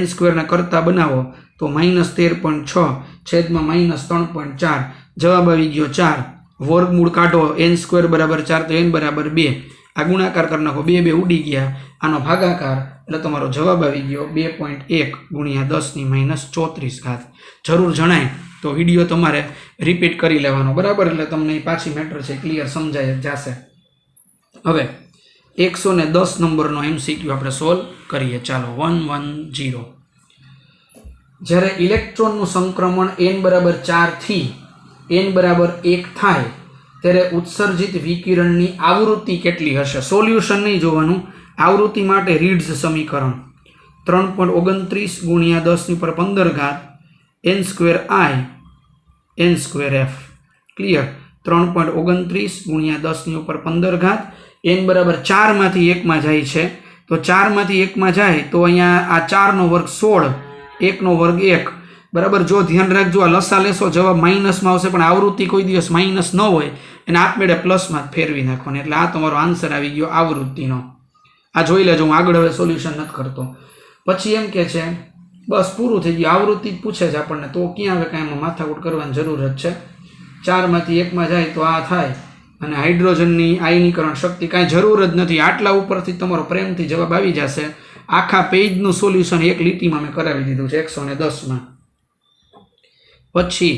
n² ને કરતા બનાવો તો -13.6 છેદમાં -3.4. જવાબ આવી ગયો 4. વર્ગમૂળ કાઢો, n² બરાબર 4 તો n બરાબર 2. આ ગુણાકાર કરી નાખો, 2 2 ઉડી ગયા. આનો ભાગાકાર એટલે તમારો જવાબ આવી ગયો 2.1 × 10⁻34. જરૂર જણાય તો વિડીયો તમારે રિપીટ કરી લેવાનો, બરાબર? એટલે તમને પાછી મેટર છે ક્લિયર સમજાય જશે. હવે 110 નંબરનો MCQ આપણે સોલ્વ કરીએ. ચાલો 110. જ્યારે ઇલેક્ટ્રોનનું સંક્રમણ n બરાબર 4 થી n બરાબર 1 થાય ત્યારે ઉત્સર્જિત વિકિરણની આવૃત્તિ કેટલી હશે? સોલ્યુશન નહીં જોવાનું, આવૃત્તિ માટે રીડ્સ સમીકરણ 3.29 × 10⁻15 n² n²f. ક્લિયર? 3.29 × 10⁻15 n બરાબર 4 માંથી 1 માં જાય છે, તો 4 માંથી 1 માં જાય તો અહીંયા આ 4 નો વર્ગ 16, 1 નો વર્ગ 1. બરાબર? જો ધ્યાન રાખજો, આ લસા લેશો જવાબ માઇનસમાં આવશે, પણ આવૃત્તિ કોઈ દિવસ માઇનસ ન હોય એને આપમેળે પ્લસમાં જ ફેરવી નાખવાની. એટલે આ તમારો આન્સર આવી ગયો આવૃત્તિનો. આ જોઈ લેજો, હું આગળ હવે સોલ્યુશન નથી કરતો. પછી એમ કે છે બસ પૂરું થઈ ગયું, આવૃત્તિ જ પૂછે છે આપણને, તો ક્યાં હવે કાંઈ એમાં માથાકૂટ કરવાની જરૂર જ છે. 4 માંથી 1 માં જાય તો આ થાય, અને હાઇડ્રોજનની આયનીકરણ શક્તિ કાંઈ જરૂર જ નથી. આટલા ઉપરથી તમારો પ્રેમથી જવાબ આવી જશે. આખા પેજનું સોલ્યુશન એક લીટીમાં મેં કરાવી દીધું છે 110માં. પછી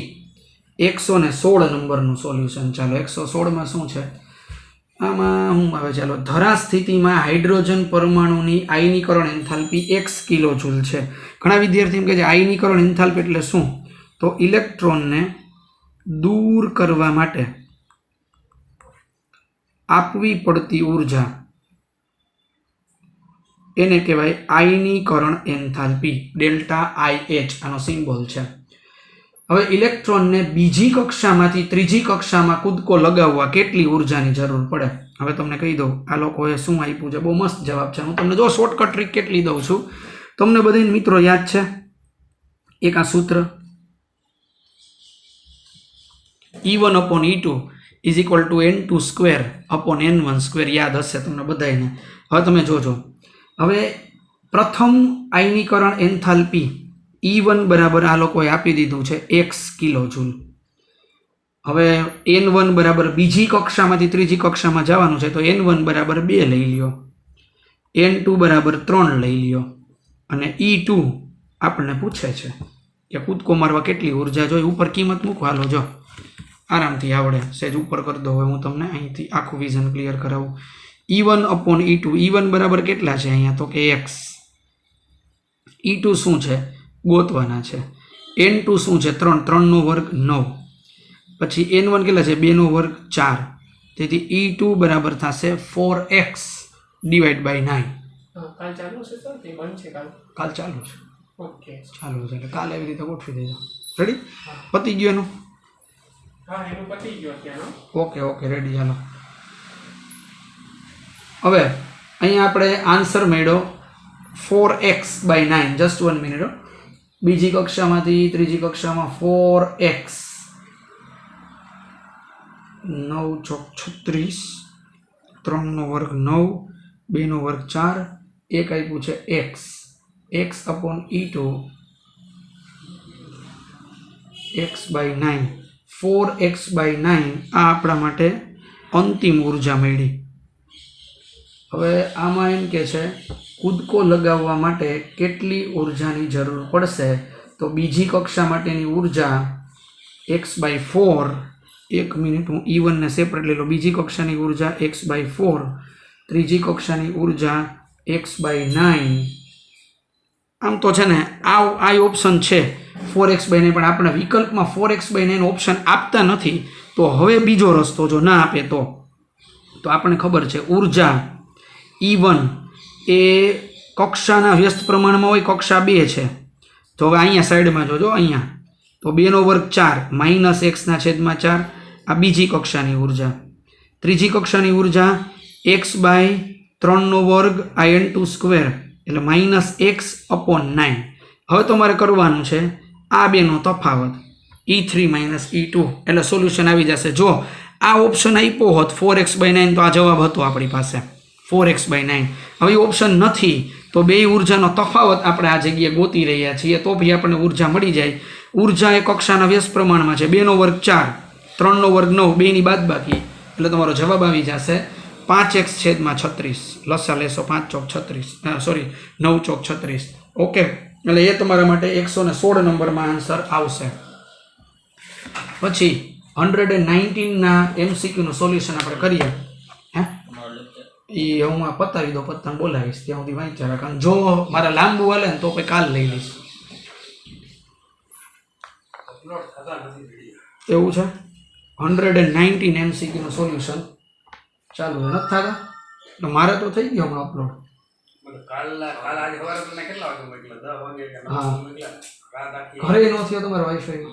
116 નંબરનું સોલ્યુશન. ચાલો 116માં શું છે? આમાં શું આવે? ચાલો, ધરા સ્થિતિમાં હાઇડ્રોજન પરમાણુની આયનીકરણ એન્થાલ્પી x કિલોજૂલ છે. ઘણા વિદ્યાર્થી એમ કહે છે આયનીકરણ એન્થાલ્પી એટલે શું? તો ઇલેક્ટ્રોનને દૂર કરવા માટે આપવી પડતી ઉર્જા એને કહેવાય આયનીકરણ એન્થાલ્પી, ΔIH આનો સિમ્બોલ છે. હવે ઇલેક્ટ્રોનને બીજી કક્ષામાંથી ત્રીજી કક્ષામાં કૂદકો લગાવવા કેટલી ઉર્જાની જરૂર પડે? હવે તમને કહી દઉં, આ લોકોએ શું આપ્યું છે, બહુ મસ્ત જવાબ છે. હું તમને જો શોર્ટકટ ટ્રીક કેટલી દઉં છું, તમને બધાને મિત્રો યાદ છે એક આ સૂત્ર E1/E2 = n2/n1². યાદ હશે તમને બધાને. હવે તમે જોજો, હવે પ્રથમ આયનીકરણ એન્થાલ્પી E1 બરાબર આ લોકોએ આપી દીધું છે x કિલોજૂલ. હવે n1 બરાબર બીજી કક્ષામાંથી ત્રીજી કક્ષામાં જવાનું છે, તો n1 બરાબર 2 લઈ લ્યો, n2 બરાબર 3 લઈ લ્યો, અને E2 આપણને પૂછે છે કે કૂદકો મારવા કેટલી ઉર્જા જોઈએ. ઉપર કિંમત મૂકો, હાલો જો આરામથી આવડે. સહેજ ઉપર કરી દો. હવે હું તમને અહીંથી આખું વિઝન ક્લિયર કરાવું. E1 upon E2. E1 બરાબર કેટલા છે અહીંયા? તો કે x. E2 શું છે? ગોતવાના છે. N2 શું છે? 3. 3 નો વર્ગ 9. પછી N1 કેટલા છે? 2 નો વર્ગ 4. તેથી E2 બરાબર થશે 4x ડિવાઈડ બાય 9. કાલ ચાલુ છે સર કે બંધ છે કાલ? કાલ ચાલુ છે. ઓકે ચાલુ છે એટલે કાલે એવી રીતે ગોઠવી દેજો. રેડી? પતી ગયું એનું? હા એનું પતી ગયું અત્યારનો. Okay ready. ચાલો હવે અહીંયા આપણે આન્સર મળ્યો 4x બાય 9. Just 1 minute. બીજી કક્ષામાંથી ત્રીજી કક્ષામાં 4x 9 ચોક 36, 3 નો વર્ગ 9, 2 નો વર્ગ 4, એક આપ્યું છે x upon E2 x by 9. 4x by 9 આ આપણા માટે અંતિમ ઉર્જા મળી. હવે આમાં એમ કે છે કૂદકો લગાવવા માટે કેટલી ઉર્જાની જરૂર પડશે? તો બીજી કક્ષા માટેની ઉર્જા x બાય 4. 1 મિનિટ, હું E1 ને સેપરેટ લઈ લો. બીજી કક્ષાની ઉર્જા x બાય 4, ત્રીજી કક્ષાની ઉર્જા x બાય 9. આમ તો છે ને આ ઓપ્શન છે 4x બાય 9, પણ આપણે વિકલ્પમાં 4x બાય 9 ઓપ્શન આપતા નથી. તો હવે બીજો રસ્તો જો ના આપે તો આપણને ખબર છે ઉર્જા E1 એ કક્ષાના વ્યસ્ત પ્રમાણમાં હોય, કક્ષા 2 છે. તો હવે અહીંયા સાઈડમાં જોજો, અહીંયા તો 2 નો વર્ગ 4 માઇનસ x/4. આ બીજી કક્ષાની ઉર્જા. ત્રીજી કક્ષાની ઉર્જા x બાય 3 નો વર્ગ આ N2 સ્ક્વેર એટલે માઇનસ x અપોન 9. હવે તમારે કરવાનું છે આ બેનો તફાવત E3 માઇનસ E2 એટલે સોલ્યુશન આવી જશે. જો આ ઓપ્શન આપ્યો હોત 4x બાય 9 તો આ જવાબ હતો આપણી પાસે 4x બાય 9. હવે ઓપ્શન નથી તો બે ઉર્જાનો તફાવત આપણે આ જગ્યાએ ગોતી રહ્યા છીએ, તો બી આપણને ઉર્જા મળી જાય. ઉર્જા એ કક્ષાના વ્યસ્ત પ્રમાણમાં છે. 2 નો વર્ગ 4, 3 નો વર્ગ 9, 2 ની બાદબાકી એટલે તમારો જવાબ આવી જશે 5x/36. લસા લેશો 5 ચોક 36, સોરી 9 ચોક 36. ઓકે, એટલે એ તમારા માટે 116 નંબરમાં આન્સર આવશે. પછી 119ના MCQનું સોલ્યુશન આપણે કરીએ. એ હું આ પતાવી દો, પત્તાને બોલાવીશ ત્યાં સુધી વાંચ્યા રાખવાનું. જો મારા લાંબુ હાલે ને તો પછી કાલ લઈ લઈશ. એવું છે 119 MCQનું સોલ્યુશન ચાલુ નથી થતા. તો મારે તો થઈ ગયો હમણાં અપલોડ. ઘરે નો થયો તમારો વાઈફાઈ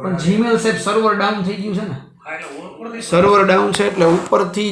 પણ જીમેલ સાહેબ સર્વર ડાઉન થઈ ગયું છે ને. સર્વર ડાઉન છે એટલે ઉપરથી